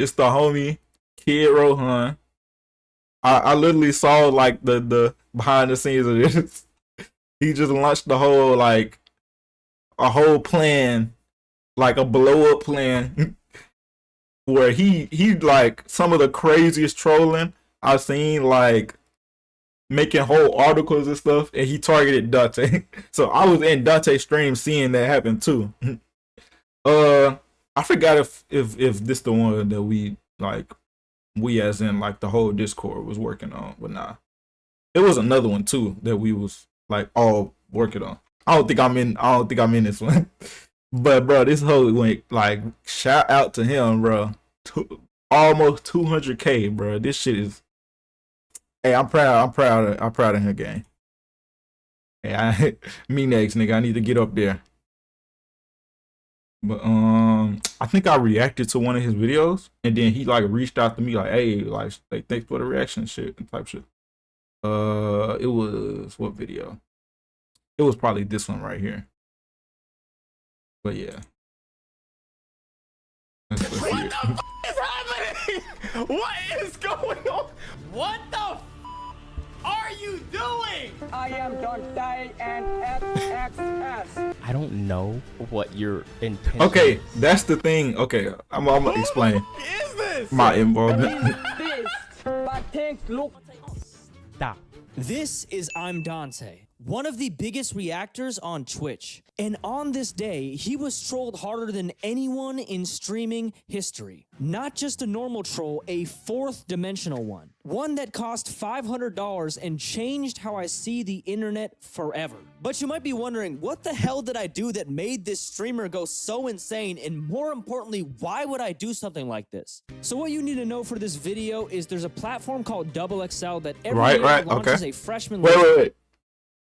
it's the homie Kid Rohan. I literally saw like the behind the scenes of this. He just launched the whole like a whole plan, like a blow up plan, where he like some of the craziest trolling I've seen, like making whole articles and stuff, and he targeted Dante. So I was in Dante's stream seeing that happen too. I forgot if this the one that we like, we as in like the whole Discord was working on, but nah, it was another one too that we was like all working on. I don't think I'm in this one. But bro, this whole went like, shout out to him, bro. Almost 200K, bro. This shit is. Hey, I'm proud of him, gang. Hey, me next, nigga. I need to get up there. But I think I reacted to one of his videos, and then he like reached out to me like, hey, like thanks for the reaction shit and type shit. It was what video? It was probably this one right here. But yeah. What the f is happening? What is going on? What the f are you doing? I am Dante and XXS. I don't know what your intention Okay, is. that's the thing. Okay, I'm gonna explain Who is this? my involvement. This, but things look. Stop. This is I'm Dante, one of the biggest reactors on Twitch. And on this day, he was trolled harder than anyone in streaming history. Not just a normal troll, a fourth dimensional one. One that cost $500 and changed how I see the internet forever. But you might be wondering, what the hell did I do that made this streamer go so insane? And more importantly, why would I do something like this? So what you need to know for this video is there's a platform called XXL that every year launches a freshman list Wait.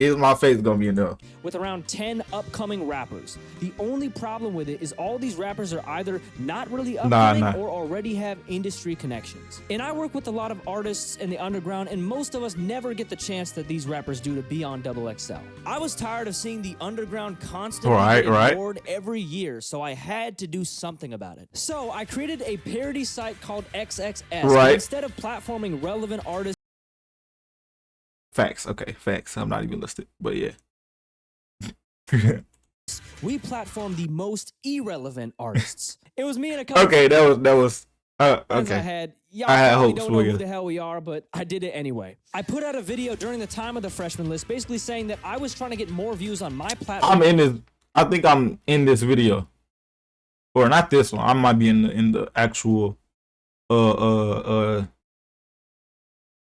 Is my face gonna be enough? with around 10 upcoming rappers. The only problem with it is all these rappers are either not really upcoming or already have industry connections. And I work with a lot of artists in the underground, and most of us never get the chance that these rappers do to be on XXL. I was tired of seeing the underground constantly get ignored every year, so I had to do something about it. So I created a parody site called XXS. And instead of platforming relevant artists, Facts. Okay, facts. I'm not even listed, but yeah. we platform the most irrelevant artists. It was me and a couple Okay, that was friends okay. I had. Y'all I had probably hopes don't for know you. who the hell we are, but I did it anyway. I put out a video during the time of the freshman list, basically saying that I was trying to get more views on my platform. I'm in this. I think I'm in this video, or not this one. I might be in the actual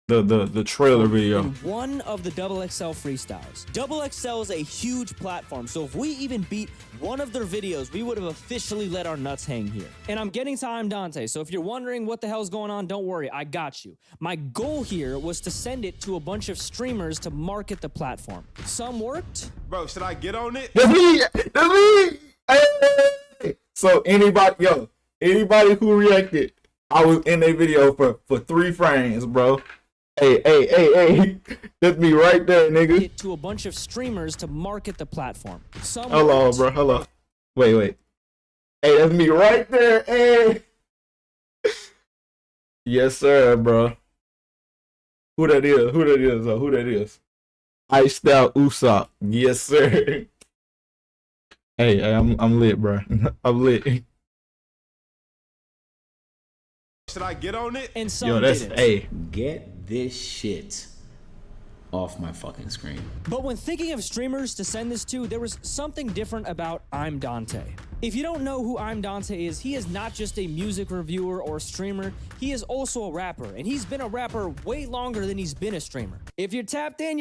the trailer video. In one of the XXL freestyles. XXL is a huge platform, so if we even beat one of their videos, we would have officially let our nuts hang here. And I'm getting to I'm Dante, so if you're wondering what the hell's going on, don't worry, I got you. My goal here was to send it to a bunch of streamers to market the platform. Some worked. Bro, should I get on it? That's me. That's me. Hey. So anybody who reacted, I was in a video for 3 frames, bro. Hey. That's me right there, nigga. It to a bunch of streamers to market the platform. Some Hello, worked. bro. Hello. Wait. Hey, that's me right there. Hey. Yes, sir, bro. Who that is? Iced out Usopp. Yes, sir. Hey, I'm lit, bro. I'm lit. Should I get on it? And some Yo, that's didn't. hey. Get this shit off my fucking screen. But when thinking of streamers to send this to, there was something different about I'm Dante. If you don't know who I'm Dante is, he is not just a music reviewer or streamer, he is also a rapper, and he's been a rapper way longer than he's been a streamer. If you're tapped in,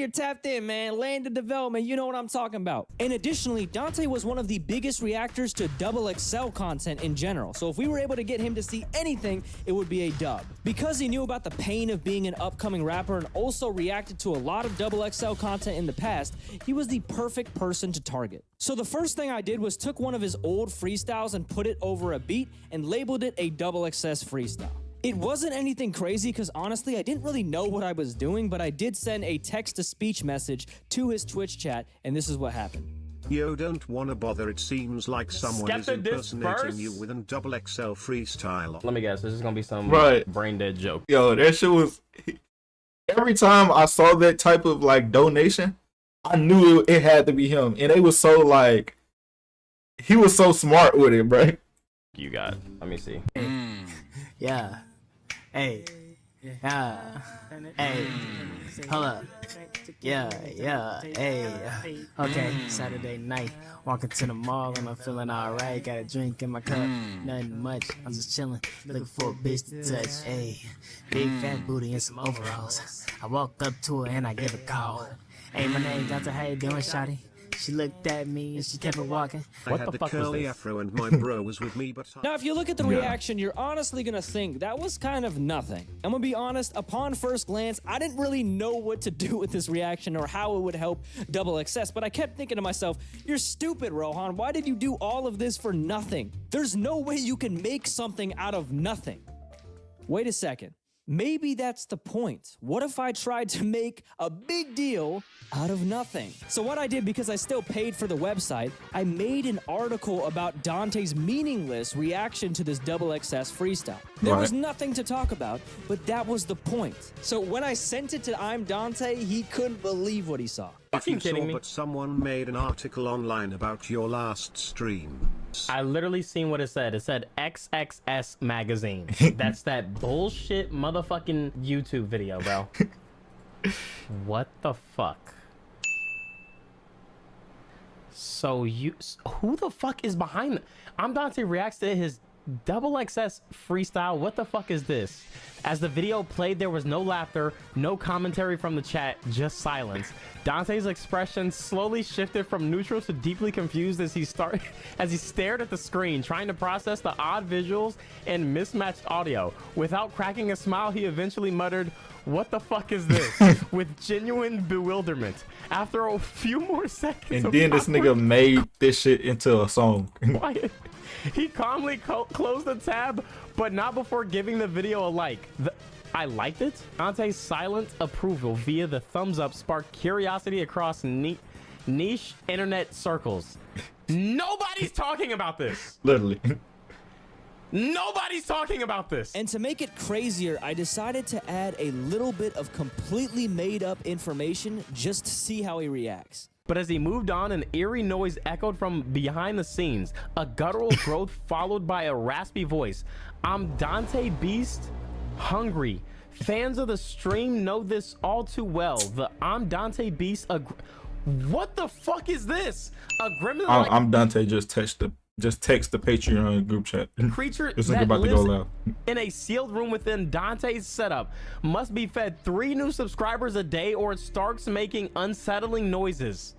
man. Land of development, you know what I'm talking about. And additionally, Dante was one of the biggest reactors to XXL content in general, so if we were able to get him to see anything, it would be a dub. Because he knew about the pain of being an upcoming rapper and also reacted to a lot of XXL content in the past, he was the perfect person to target. So the first thing I did was took one of his old freestyles and put it over a beat and labeled it a XXS freestyle. It wasn't anything crazy because honestly, I didn't really know what I was doing, but I did send a text-to-speech message to his Twitch chat, and this is what happened. Yo, don't wanna bother. It seems like someone is Skepta diss impersonating first? you with an XXL freestyle. Let me guess. This is gonna be some Right. brain dead joke. Yo, that shit was. Every time I saw that type of like donation, I knew it had to be him, and it was so like, he was so smart with it, bro. You got. Let me see. Yeah. Hey. Yeah. Hey. Hold up. Yeah. Hey. Okay. Saturday night. Walking to the mall and I'm feeling alright. Got a drink in my cup. Nothing much. I'm just chilling. Looking for a bitch to touch. Hey. Big fat booty and some overalls. I walk up to her and I give a call. Hey, my name Dr. How you doing, shawty? She looked at me and she kept it walking. I What had the the fuck was curly this? afro and my bro was with me, but Now, if you look at the reaction, you're honestly gonna think that was kind of nothing. I'm gonna be honest, upon first glance, I didn't really know what to do with this reaction or how it would help Double XS, but I kept thinking to myself, you're stupid, Rohan. Why did you do all of this for nothing? There's no way you can make something out of nothing. Wait a second. Maybe that's the point. What if I tried to make a big deal out of nothing? So what I did, because I still paid for the website, I made an article about Dante's meaningless reaction to this Double XS freestyle. There was nothing to talk about, but that was the point. So when I sent it to I'm Dante, he couldn't believe what he saw. if you kidding saw, me? but someone made an article online about your last stream. I literally seen what it said. It said XXS magazine. That's that bullshit motherfucking YouTube video, bro. What the fuck? So who the fuck is behind? I'm Dante reacts to his Double XS freestyle. What the fuck is this? As the video played, there was no laughter, no commentary from the chat, just silence. Dante's expression slowly shifted from neutral to deeply confused as he stared at the screen, trying to process the odd visuals and mismatched audio. Without cracking a smile, he eventually muttered, "What the fuck is this?" with genuine bewilderment. After a few more seconds, And then this nigga made this shit into a song. quiet, he calmly closed the tab, but not before giving the video a like. I liked it. Dante's silent approval via the thumbs up sparked curiosity across niche internet circles. Nobody's talking about this. Literally. Nobody's talking about this. And to make it crazier, I decided to add a little bit of completely made up information just to see how he reacts. But as he moved on, an eerie noise echoed from behind the scenes, a guttural growth followed by a raspy voice. I'm Dante Beast, hungry. Fans of the stream know this all too well. The I'm Dante Beast. What the fuck is this? A gremlin like I'm Dante. Just text the Patreon group chat. creature This nigga that about to go lives loud. in a sealed room within Dante's setup must be fed 3 new subscribers a day or it starts making unsettling noises.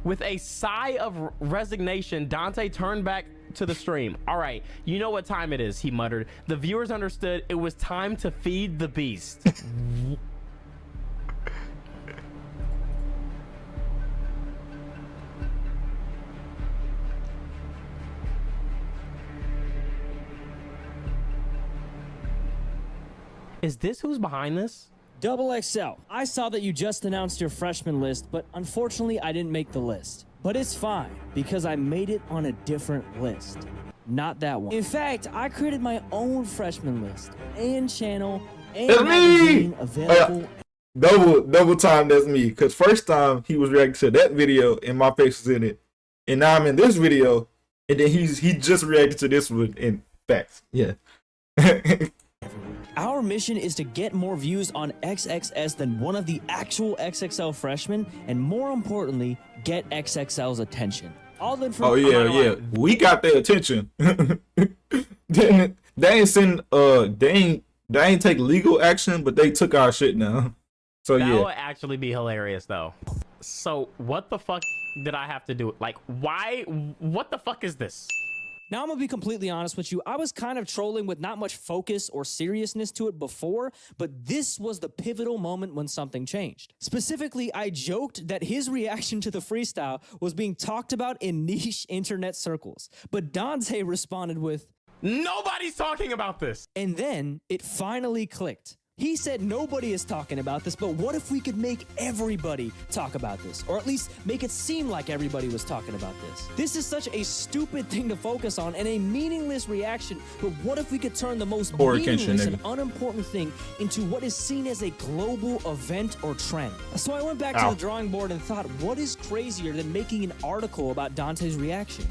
With a sigh of resignation, Dante turned back to the stream. All right, you know what time it is, he muttered. The viewers understood it was time to feed the beast. Is this who's behind this? Double XL, I saw that you just announced your freshman list, but unfortunately I didn't make the list. But it's fine, because I made it on a different list. Not that one. In fact, I created my own freshman list and channel and It's magazine me! available. Double time, that's me. Cause first time he was reacting to that video and my face was in it. And now I'm in this video and then he just reacted to this one in facts. Yeah. Our mission is to get more views on XXS than one of the actual XXL freshmen, and more importantly, get XXL's attention. All the Oh yeah. We got their attention. they ain't send they ain't take legal action, but they took our shit now. So That yeah. would actually be hilarious though. So what the fuck did I have to do? Like, why? What the fuck is this? Now, I'm gonna be completely honest with you. I was kind of trolling with not much focus or seriousness to it before, but this was the pivotal moment when something changed. Specifically, I joked that his reaction to the freestyle was being talked about in niche internet circles. But Dante responded with, Nobody's talking about this. and then it finally clicked. He said nobody is talking about this, but what if we could make everybody talk about this? Or at least make it seem like everybody was talking about this. This is such a stupid thing to focus on and a meaningless reaction, but what if we could turn the most meaningless and unimportant thing into what is seen as a global event or trend? So I went back to the drawing board and thought, what is crazier than making an article about Dante's reaction?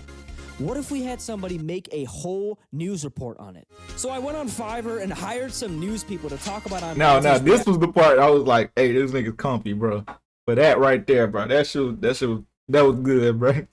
What if we had somebody make a whole news report on it? So I went on Fiverr and hired some news people to talk about on. Now this was the part I was like, hey, this nigga's comfy, bro. But that right there, bro, that was good, bro.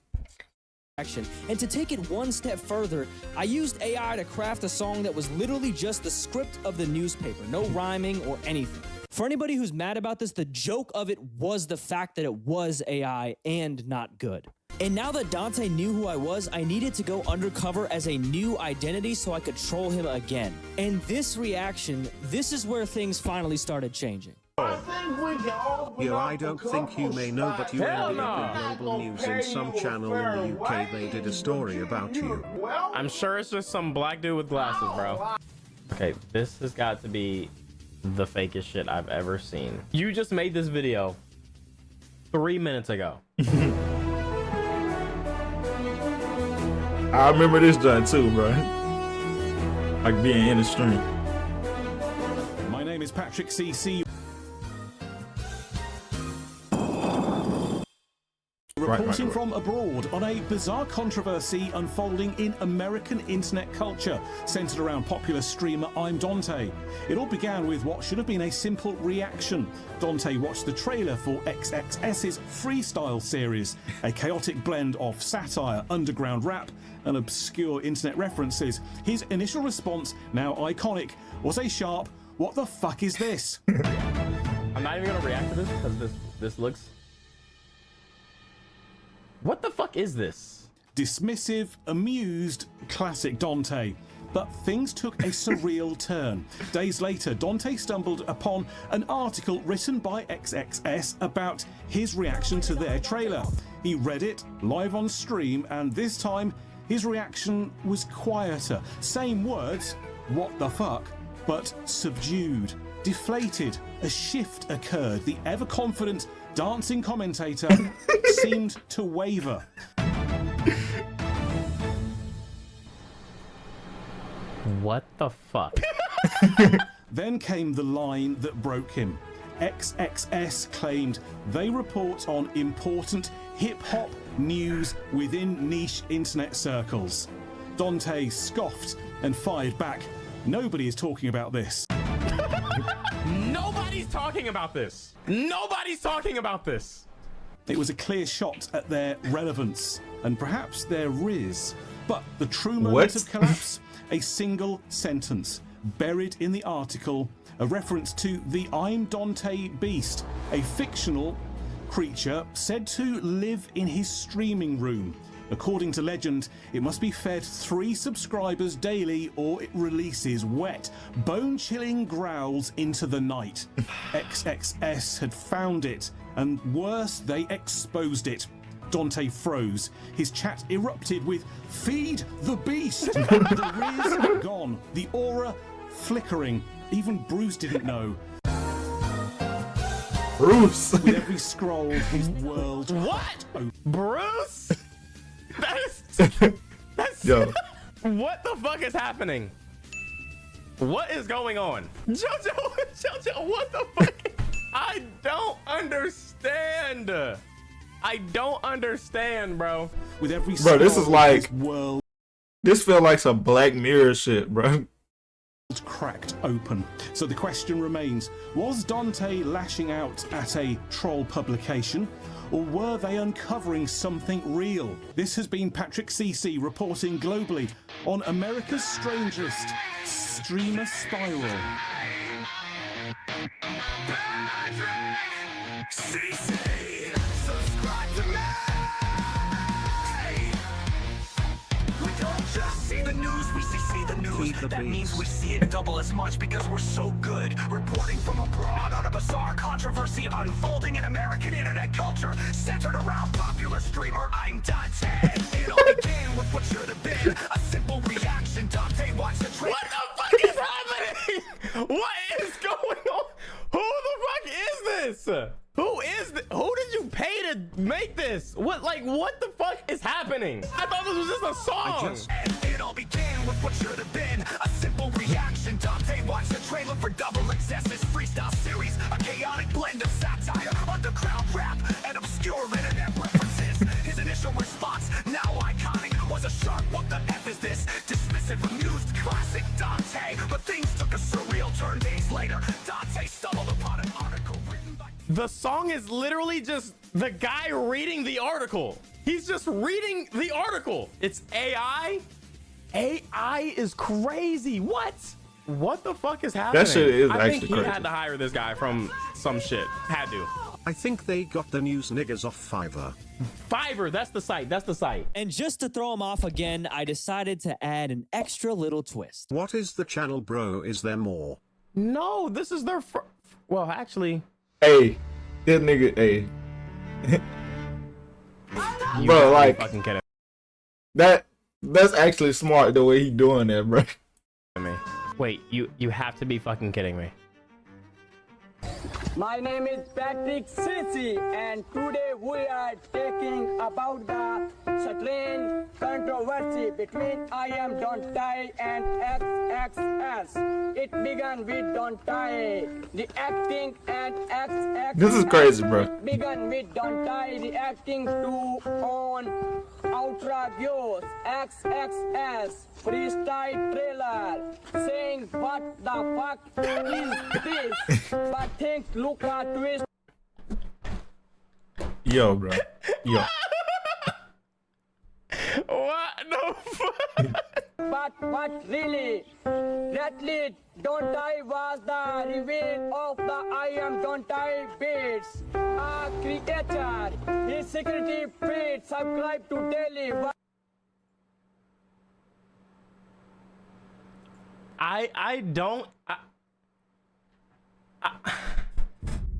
And to take it one step further, I used AI to craft a song that was literally just the script of the newspaper, no rhyming or anything. For anybody who's mad about this, the joke of it was the fact that it was AI and not good. And now that Dante knew who I was, I needed to go undercover as a new identity so I could troll him again. And this reaction, this is where things finally started changing. Yo, I don't think you may know, but you ended up in global news in some channel in the UK. They did a story about you. I'm sure it's just some black dude with glasses, bro. Okay, this has got to be the fakest shit I've ever seen. You just made this video 3 minutes ago. I remember this joint too, bro. Like being in the stream. My name is Patrick CC. Reporting from abroad on a bizarre controversy unfolding in American internet culture, centered around popular streamer I'm Dante. It all began with what should have been a simple reaction. Dante watched the trailer for XXS's Freestyle series, a chaotic blend of satire, underground rap, and obscure internet references. His initial response, now iconic, was a sharp, "What the fuck is this?" I'm not even gonna react to this because this looks... What the fuck is this? Dismissive, amused, classic Dante. But things took a surreal turn. Days later, Dante stumbled upon an article written by XXS about his reaction to their trailer. He read it live on stream, and this time his reaction was quieter. Same words, "what the fuck," but subdued, deflated. A shift occurred. The ever-confident dancing commentator seemed to waver. What the fuck? Then came the line that broke him. XXS claimed they report on important hip-hop news within niche internet circles. Dante scoffed and fired back. Nobody is talking about this. Nobody's talking about this. Nobody's talking about this. It was a clear shot at their relevance and perhaps their riz. But the true moment of collapse, a single sentence buried in the article, a reference to the I'm Dante beast, a fictional creature said to live in his streaming room. According to legend, it must be fed 3 subscribers daily or it releases wet, bone-chilling growls into the night. XXS had found it, and worse, they exposed it. Dante froze. His chat erupted with "Feed the beast!" The riz gone, the aura flickering. Even Bruce didn't know. Bruce! With every scroll, his world... What? Bruce? That's Yo. What the fuck is happening? What is going on? Jojo, what the fuck? I don't understand. I don't understand, bro. With every Bro, this is like world, this felt like some Black Mirror shit, bro. Cracked open. So the question remains, was Dante lashing out at a troll publication, or were they uncovering something real? This has been Patrick CC reporting globally on America's strangest streamer spiral. CC, subscribe to me. We don't just see the news, we see the news. That means we see it double as much because we're so good. Reporting from abroad on a bizarre controversy unfolding in American internet culture, centered around popular streamer I'm Dante. It all began with what should have been a simple reaction. Dante watched the trailer. What the fuck is happening? What is going this? Who is this? Who did you pay to make this? What the fuck is happening? I thought this was just a song. It all began with what should have been a simple reaction. Dante watched the trailer for Double Excess's freestyle series, a chaotic blend of satire, underground rap, and obscure internet references. His initial response, now iconic, was a sharp "what the F is this?" dismissive, amused, classic Dante. But things took a surreal turn days later. Dante stumbled upon an article written by... The song is literally just the guy reading the article. He's just reading the article. It's AI. AI is crazy. What the fuck is happening? That shit is I actually think he crazy. had to hire this guy from some shit. Had to. I think they got the news niggas off Fiverr. Fiverr, that's the site. That's the site. And just to throw him off again, I decided to add an extra little twist. What is the channel, bro? Is there more? No, this is their well, actually. Hey, this nigga, hey. You Bro, gotta be like fucking kidding that's actually smart the way he doing that, bro. me. Wait, you have to be fucking kidding me. My name is Patrick Sissy, and today we are talking about the strange controversy between I Am Dante and XXS. It began with Dante reacting and XXS. This is crazy, bro. It began with Dante reacting to on outrageous XXS freestyle trailer, saying what the fuck is this? But think, look at twist. Yo, bro. Yo. What the fuck? But really, Ratlit Dante was the reveal of the I Am Dante beats. A creator, his security feed, subscribe to daily.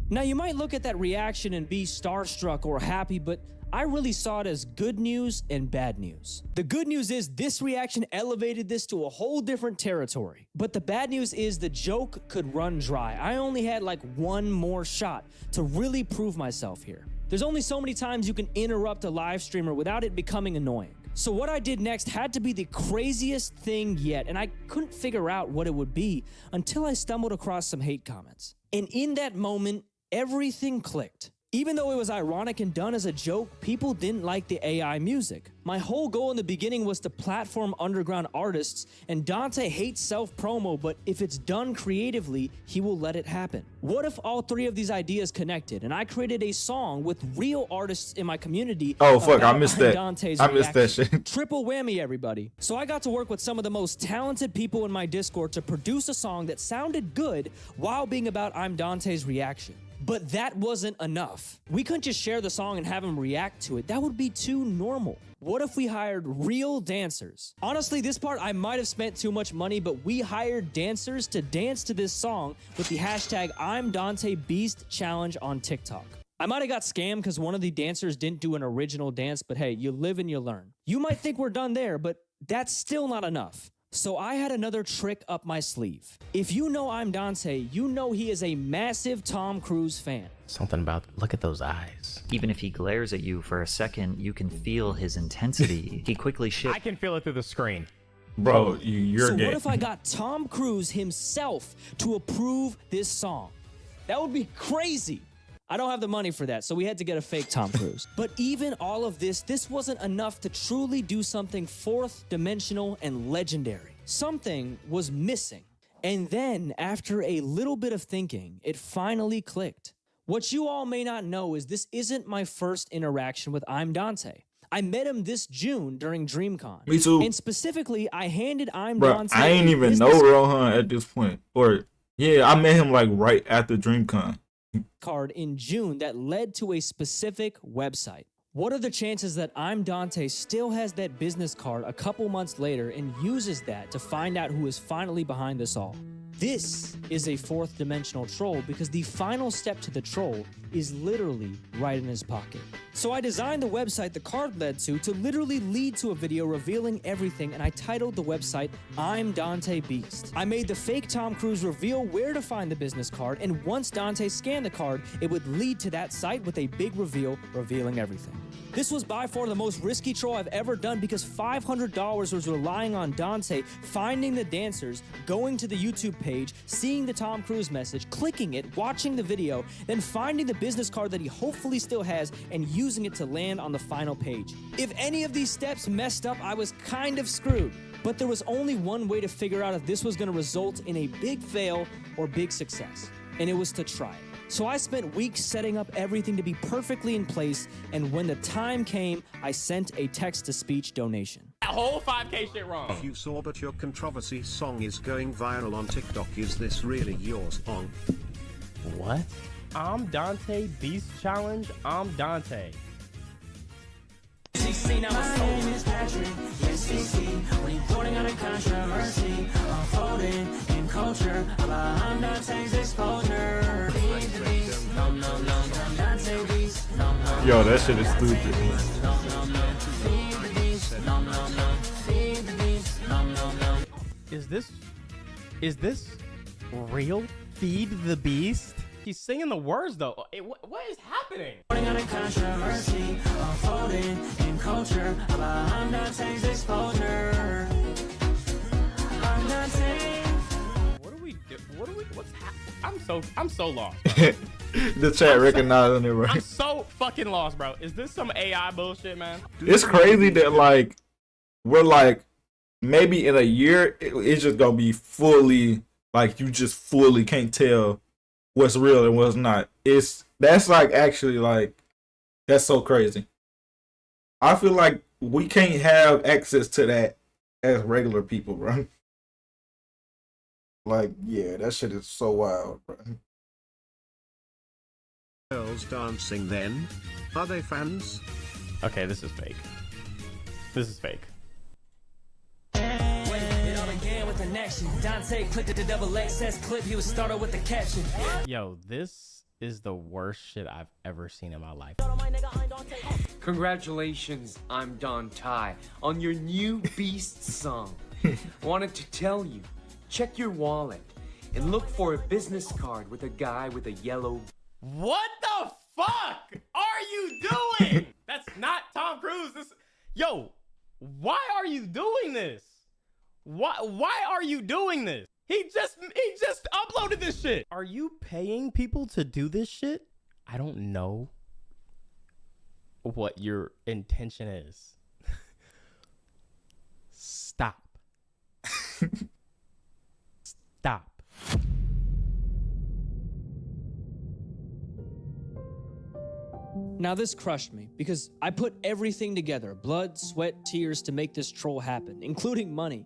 Now, you might look at that reaction and be starstruck or happy, but I really saw it as good news and bad news. The good news is this reaction elevated this to a whole different territory. But the bad news is the joke could run dry. I only had like one more shot to really prove myself here. There's only so many times you can interrupt a live streamer without it becoming annoying. So what I did next had to be the craziest thing yet, and I couldn't figure out what it would be until I stumbled across some hate comments. And in that moment, everything clicked. Even though it was ironic and done as a joke, people didn't like the AI music. My whole goal in the beginning was to platform underground artists, and Dante hates self-promo, but if it's done creatively, he will let it happen. What if all three of these ideas connected, and I created a song with real artists in my community? Oh, fuck, I missed that. Dante's I missed that reaction. shit. Triple whammy, everybody. So I got to work with some of the most talented people in my Discord to produce a song that sounded good while being about I'm Dante's reaction. But that wasn't enough. We couldn't just share the song and have him react to it. That would be too normal. What if we hired real dancers? Honestly, this part I might have spent too much money, but we hired dancers to dance to this song with the hashtag I'm Dante Beast challenge on TikTok. I might have got scammed because one of the dancers didn't do an original dance, but hey, you live and you learn. You might think we're done there, but that's still not enough. So I had another trick up my sleeve. If you know I'm Dante, you know he is a massive Tom Cruise fan. Something about, look at those eyes. Even if he glares at you for a second, you can feel his intensity. He quickly shifts. I can feel it through the screen. Bro, you're So gay. what if I got Tom Cruise himself to approve this song? That would be crazy. I don't have the money for that, so we had to get a fake Tom Cruise. But even all of this wasn't enough to truly do something fourth dimensional and legendary. Something was missing. And then, after a little bit of thinking, it finally clicked. What you all may not know is this isn't my first interaction with I'm Dante. I met him this June during DreamCon. Me too. And specifically, I handed I'm Bro, Dante. I ain't even know business Rohan at this point. Or, yeah, I met him like right after DreamCon. card in June that led to a specific website. What are the chances that I'm Dante still has that business card a couple months later and uses that to find out who is finally behind this all? This is a fourth dimensional troll because the final step to the troll is literally right in his pocket. So I designed the website the card led to literally lead to a video revealing everything, and I titled the website I'm Dante Beast. I made the fake Tom Cruise reveal where to find the business card, and once Dante scanned the card, it would lead to that site with a big reveal revealing everything. This was by far the most risky troll I've ever done because $500 was relying on Dante finding the dancers, going to the YouTube page, seeing the Tom Cruise message, clicking it, watching the video, then finding the business card that he hopefully still has and using it to land on the final page. If any of these steps messed up, I was kind of screwed. But there was only one way to figure out if this was going to result in a big fail or big success, and it was to try it. So I spent weeks setting up everything to be perfectly in place, and when the time came, I sent a text-to-speech donation. That whole 5K shit wrong. You saw, but your controversy song is going viral on TikTok. Is this really your song? What? I'm Dante Beast Challenge. I'm Dante. Now my name is Patrick, yes, CC. Reporting on a controversy, unfolding in culture about I'm Dante's exposure. Feed the beast, no, no, no, I'm Dante Beast, no, no. Yo, that shit is stupid. No, no, no, feed the beast, no, no, no, feed the beast, no, no, no. Is this real? Feed the Beast? He's singing the words though. What is happening? Reporting on a controversy, unfolding in culture about I'm Dante's exposure. I'm Dante. What do we do? What's happening? I'm so lost. The chat recognizing it, right? I'm so fucking lost, bro. Is this some AI bullshit, man? It's crazy that like we're like maybe in a year it's just gonna be fully like you just fully can't tell what's real and what's not. That's like actually like that's so crazy. I feel like we can't have access to that as regular people, bro. Like, yeah, that shit is so wild, bro. Girls dancing then? Are they fans? Okay, this is fake. This is fake. It all began with an action. Dante clicked at the double XS clip. He was started with the caption. Yo, this is the worst shit I've ever seen in my life. Congratulations, I'm Dante, on your new Beast song. Wanted to tell you, check your wallet and look for a business card with a guy with a yellow. What the fuck are you doing? That's not Tom Cruise. Yo, why are you doing this? Why are you doing this? He just uploaded this shit. Are you paying people to do this shit? I don't know what your intention is. Stop. Stop. Now this crushed me because I put everything together, blood, sweat, tears to make this troll happen, including money,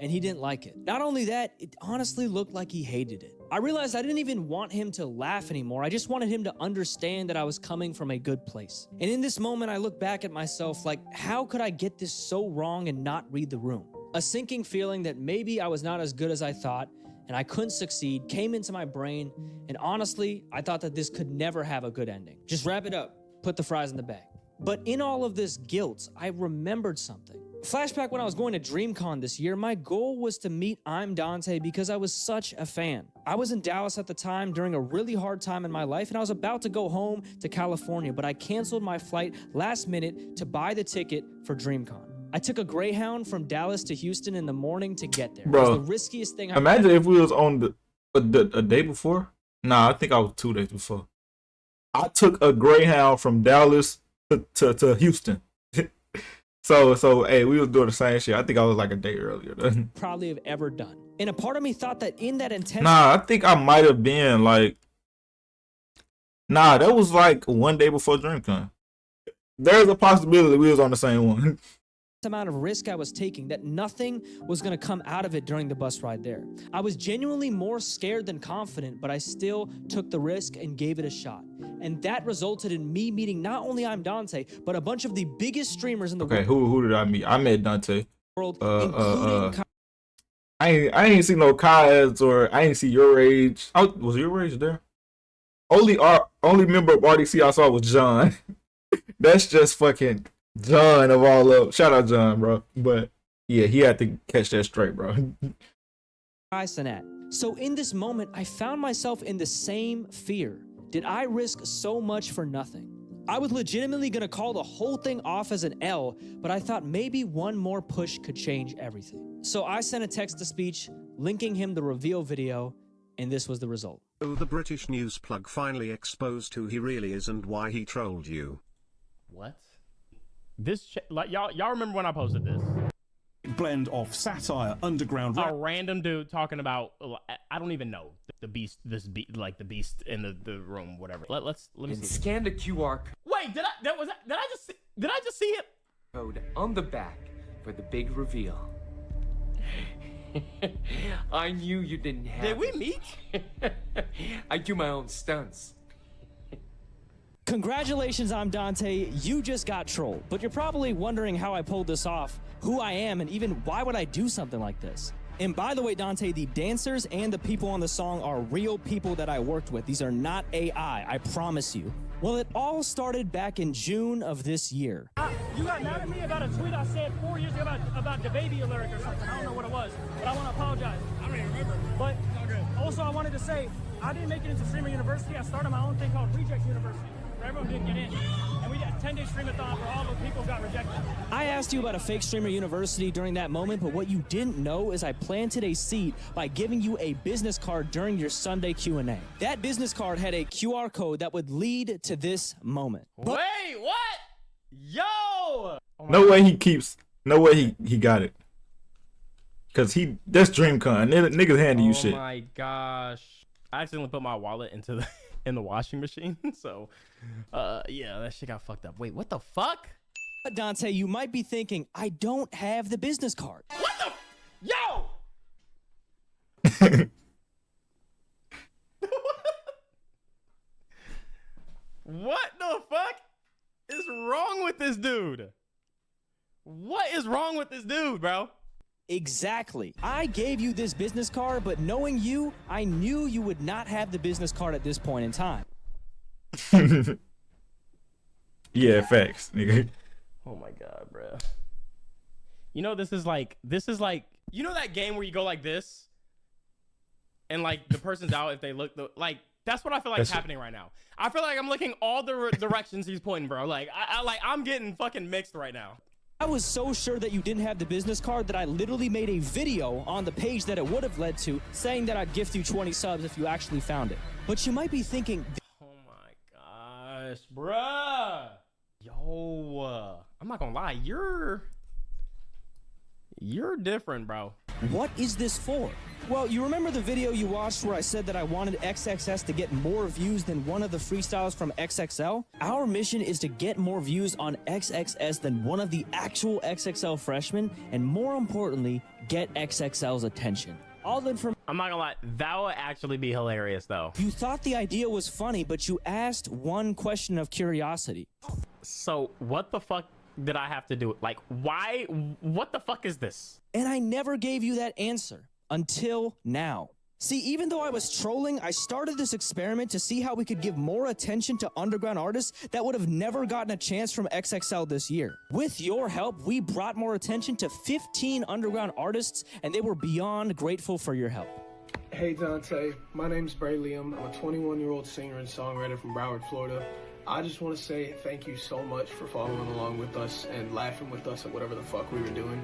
and he didn't like it. Not only that, it honestly looked like he hated it. I realized I didn't even want him to laugh anymore. I just wanted him to understand that I was coming from a good place. And in this moment, I look back at myself like, how could I get this so wrong and not read the room? A sinking feeling that maybe I was not as good as I thought and I couldn't succeed came into my brain, and honestly, I thought that this could never have a good ending. Just wrap it up. Put the fries in the bag. But in all of this guilt, I remembered something. Flashback when I was going to DreamCon this year, my goal was to meet I'm Dante because I was such a fan. I was in Dallas at the time during a really hard time in my life, and I was about to go home to California, but I canceled my flight last minute to buy the ticket for DreamCon. I took a Greyhound from Dallas to Houston in the morning to get there. Bro, it was the riskiest thing I imagine if we was on a day before. Nah, I think I was 2 days before. I took a Greyhound from Dallas to Houston. So hey, we was doing the same shit. I think I was like a day earlier. Probably have ever done. And a part of me thought that in that intense. Nah, I think I might have been like. Nah, that was like 1 day before DreamCon. There's a possibility we was on the same one. Amount of risk I was taking that nothing was going to come out of it during the bus ride there. I was genuinely more scared than confident, but I still took the risk and gave it a shot. And that resulted in me meeting not only I'm Dante, but a bunch of the biggest streamers in the world. Okay, who did I meet? I met Dante. Including I ain't see no Kaz or I ain't see Your Age. Oh, was Your Age there? Only member of RDC I saw was John. That's just fucking John of all of. Shout out John, bro. But yeah, he had to catch that straight, bro. So in this moment, I found myself in the same fear. Did I risk so much for nothing? I was legitimately gonna call the whole thing off as an L, but I thought maybe one more push could change everything. So I sent a text-to-speech linking him the reveal video, and this was the result. Oh, the British news plug finally exposed who he really is and why he trolled you. What? This like y'all remember when I posted this? Blend of satire, underground rap. A random dude talking about I don't even know the beast, like the beast in the room, whatever. Let me see. Scan the QR Wait, did I just see it? code on the back for the big reveal. I knew you didn't have Did we it. meet? I do my own stunts. Congratulations, I'm Dante. You just got trolled. But you're probably wondering how I pulled this off, who I am, and even why would I do something like this? And by the way, Dante, the dancers and the people on the song are real people that I worked with. These are not AI, I promise you. Well, it all started back in June of this year. You got mad at me about a tweet I said 4 years ago about the baby lyric or something. I don't know what it was, but I want to apologize. I don't even remember. But also, I wanted to say, I didn't make it into Streamer University. I started my own thing called Rejects University, where everyone didn't get in. And we did a 10-day streamathon for all the people who got rejected. I asked you about a fake Streamer University during that moment, but what you didn't know is I planted a seed by giving you a business card during your Sunday Q&A. That business card had a QR code that would lead to this moment. Wait, what? Yo! Oh No way he got it. Cause that's DreamCon. Niggas handing you shit. Oh my gosh. I accidentally put my wallet into in the washing machine. So yeah, that shit got fucked up. Wait, what the fuck? Dante, you might be thinking, I don't have the business card. What the yo! What the fuck is wrong with this dude? What is wrong with this dude, bro? Exactly. I gave you this business card, but knowing you, I knew you would not have the business card at this point in time. Yeah, facts, nigga. Oh my god, bro. You know, this is like, you know that game where you go like this? And like the person's out if they look, like, that's what I feel like is happening right now. I feel like I'm looking all the directions he's pointing, bro. Like, I'm getting fucking mixed right now. I was so sure that you didn't have the business card that I literally made a video on the page that it would have led to saying that I'd gift you 20 subs if you actually found it. But you might be thinking, oh my gosh, bruh. Yo, I'm not gonna lie, you're different, bro. What is this for? Well, you remember the video you watched where I said that I wanted XXS to get more views than one of the freestyles from XXL? Our mission is to get more views on XXS than one of the actual XXL freshmen, and more importantly, get XXL's attention. All the information. I'm not gonna lie, that would actually be hilarious though. You thought the idea was funny, but you asked one question of curiosity. So what the fuck did I have to do? Like, why? What the fuck is this? And I never gave you that answer until now. See, even though I was trolling, I started this experiment to see how we could give more attention to underground artists that would have never gotten a chance from XXL this year. With your help, we brought more attention to 15 underground artists, and they were beyond grateful for your help. Hey Dante, my name's Bray Liam. I'm a 21-year-old singer and songwriter from Broward, Florida. I just want to say thank you so much for following along with us and laughing with us at whatever the fuck we were doing.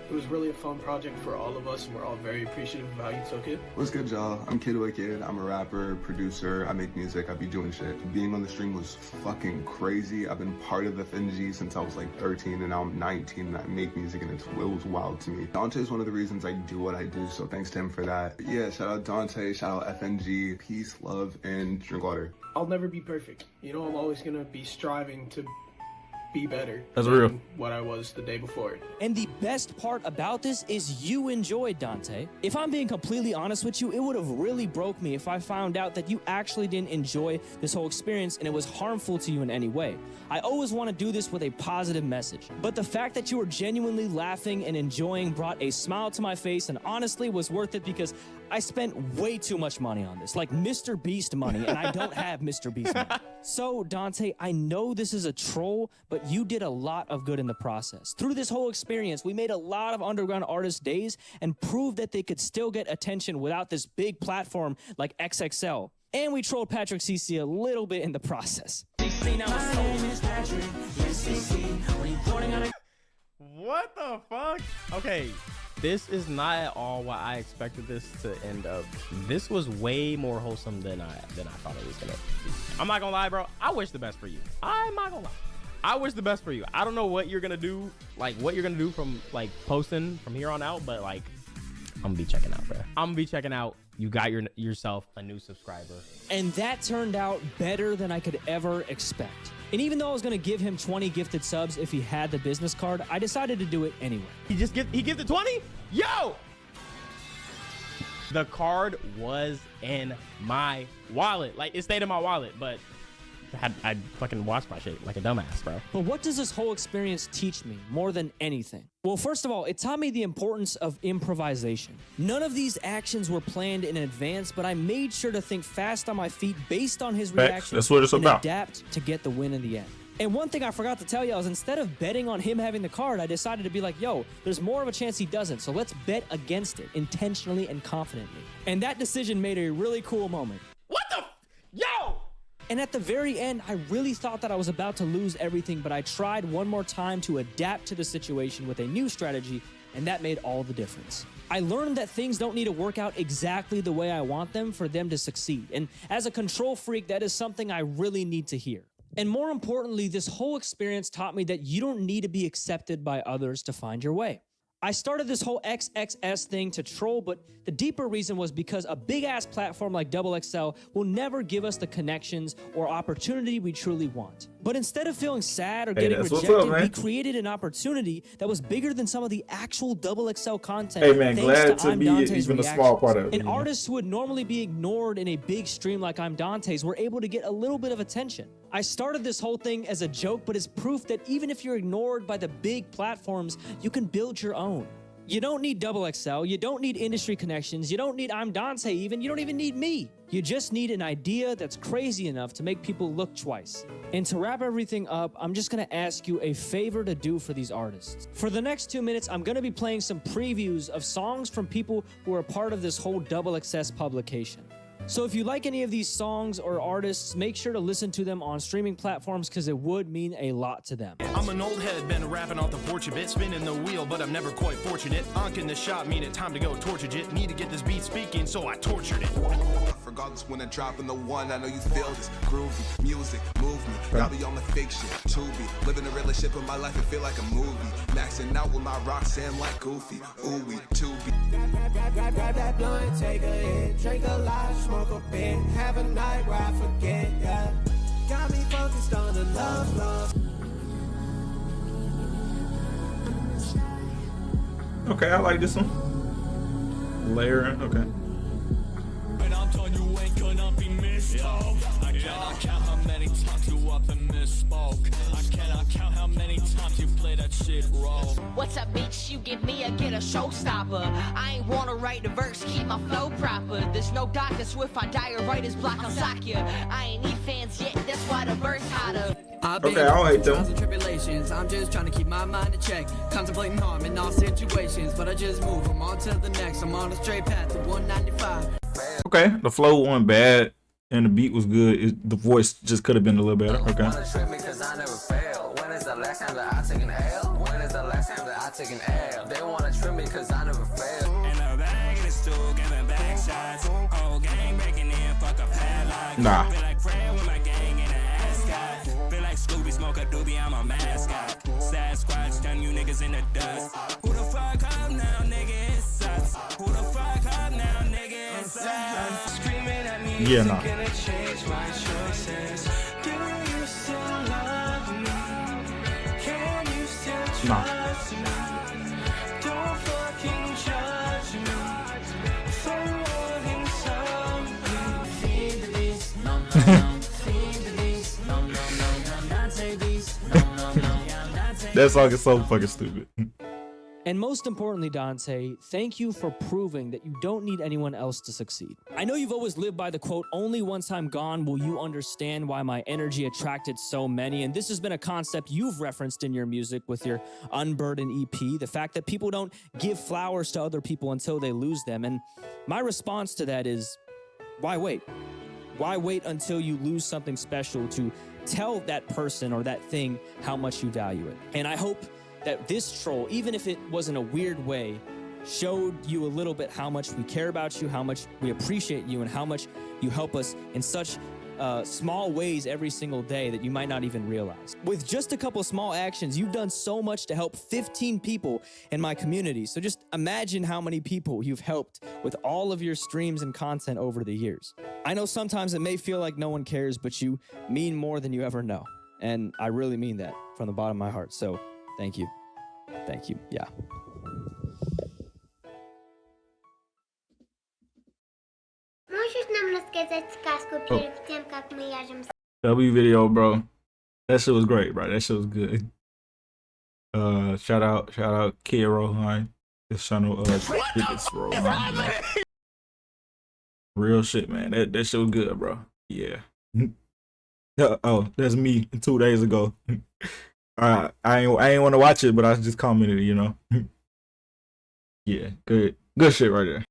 It was really a fun project for all of us, and we're all very appreciative of how you took it. What's good, y'all? I'm Kid Wicked. I'm a rapper, producer. I make music. I be doing shit. Being on the stream was fucking crazy. I've been part of FNG since I was like 13, and now I'm 19, and I make music, and it was wild to me. Dante is one of the reasons I do what I do, so thanks to him for that. But yeah, shout out Dante, shout out FNG. Peace, love, and drink water. I'll never be perfect. You know, I'm always gonna be striving to be better That's than real. what I was the day before. And the best part about this is you enjoyed Dante. If I'm being completely honest with you, it would have really broke me if I found out that you actually didn't enjoy this whole experience and it was harmful to you in any way. I always want to do this with a positive message. But the fact that you were genuinely laughing and enjoying brought a smile to my face and honestly was worth it because I spent way too much money on this, like Mr. Beast money, and I don't have Mr. Beast money. So, Dante, I know this is a troll, but you did a lot of good in the process. Through this whole experience, we made a lot of underground artists' days and proved that they could still get attention without this big platform like XXL. And we trolled Patrick CC a little bit in the process. What the fuck? Okay, this is not at all what I expected this to end up. This was way more wholesome than I thought it was gonna be. I'm not gonna lie, bro. I wish the best for you. I'm not gonna lie. I wish the best for you. I don't know what you're gonna do, like what you're gonna do from like posting from here on out, but like I'm gonna be checking out, bro. I'm gonna be checking out. You got yourself a new subscriber. And that turned out better than I could ever expect. And even though I was gonna give him 20 gifted subs if he had the business card, I decided to do it anyway. He gifted 20? Yo! The card was in my wallet. Like, it stayed in my wallet, but I fucking watched my shit like a dumbass, bro. But what does this whole experience teach me more than anything? Well, first of all, it taught me the importance of improvisation. None of these actions were planned in advance, but I made sure to think fast on my feet based on his reaction. That's what it's and about. Adapt to get the win in the end. And one thing I forgot to tell you is instead of betting on him having the card, I decided to be like, yo, there's more of a chance he doesn't, so let's bet against it intentionally and confidently. And that decision made a really cool moment. What the? Yo! And at the very end, I really thought that I was about to lose everything, but I tried one more time to adapt to the situation with a new strategy, and that made all the difference. I learned that things don't need to work out exactly the way I want them for them to succeed. And as a control freak, that is something I really need to hear. And more importantly, this whole experience taught me that you don't need to be accepted by others to find your way. I started this whole XXS thing to troll, but the deeper reason was because a big-ass platform like XXL will never give us the connections or opportunity we truly want. But instead of feeling sad or getting rejected, we created an opportunity that was bigger than some of the actual XXL content. Hey man, glad to be even a small part of it. And artists who would normally be ignored in a big stream like I'm Dante's were able to get a little bit of attention. I started this whole thing as a joke, but it's proof that even if you're ignored by the big platforms, you can build your own. You don't need XXL, you don't need industry connections, you don't need I'm Dante even, you don't even need me. You just need an idea that's crazy enough to make people look twice. And to wrap everything up, I'm just gonna ask you a favor to do for these artists. For the next 2 minutes, I'm gonna be playing some previews of songs from people who are part of this whole XXS publication. So if you like any of these songs or artists, make sure to listen to them on streaming platforms because it would mean a lot to them. I'm an old head, been rapping off the porch a bit, spinning the wheel, but I'm never quite fortunate. Onk in the shop, mean it time to go torture it. Need to get this beat speaking, so I tortured it. Regardless when I drop in the one, I know you feel this groovy music, movement. Y'all be on the fake shit, to be living a relationship in my life and feel like a movie. Maxing out with my Roxanne like Goofy, ooh we to be. Grab that blunt, take a hit, drink a lot, smoke a bit, have a night where I forget, yeah. Got me focused on the love. Okay, I like this one. Layering, okay. And I'm telling you ain't gonna be missed. I cannot count how many times you up and misspoke. I cannot count how many times you play that shit role. What's up, bitch? You give me a showstopper. I ain't wanna write a verse, keep my flow proper. There's no Dr. Swift, I die a writer's block, I'll sock ya. I ain't need fans yet, that's why the verse hotter. Okay, I don't hate them. Tribulations. I'm just trying to keep my mind in check, contemplating harm in all situations, but I just move from on to the next. I'm on a straight path to 195. Okay, the flow wasn't bad and the beat was good. The voice just could have been a little better. Okay. When is the last time that I take an L? When is the last time that I take an L? They wanna trim me cause I never fail. In the bag of the stool, giving back shots. Whole gang breaking in, fuck a padlock. Nah. Feel like Fred with my gang in the ascot. Feel like Scooby, smoke a doobie, I'm a mascot. Sasquatch, turn you niggas in the dust. Who the fuck up now, nigga? It's us. Who the fuck up now, nigga? It's us. Screaming at me, yeah, nah. Gonna change my choices. Do you still love me? Nah. Don't fucking judge me for wanting something. Feed the beast, nom nom nom. Feed the beast, nom nom nom. Dante beast, nom nom nom. That song is so fucking stupid. And most importantly, Dante, thank you for proving that you don't need anyone else to succeed. I know you've always lived by the quote, only once I'm gone will you understand why my energy attracted so many. And this has been a concept you've referenced in your music with your Unburdened EP, the fact that people don't give flowers to other people until they lose them. And my response to that is, why wait? Why wait until you lose something special to tell that person or that thing how much you value it? And I hope that this troll, even if it was in a weird way, showed you a little bit how much we care about you, how much we appreciate you, and how much you help us in such small ways every single day that you might not even realize. With just a couple small actions, you've done so much to help 15 people in my community. So just imagine how many people you've helped with all of your streams and content over the years. I know sometimes it may feel like no one cares, but you mean more than you ever know. And I really mean that from the bottom of my heart. So thank you. Thank you. Yeah. W video, bro. That shit was great, bro. That shit was good. Shout out Kid Rohan. This channel Rohan. Real shit, man. That shit was good, bro. Yeah. Oh, that's me 2 days ago. I ain't want to watch it, but I just commented, you know. Yeah, good shit right there.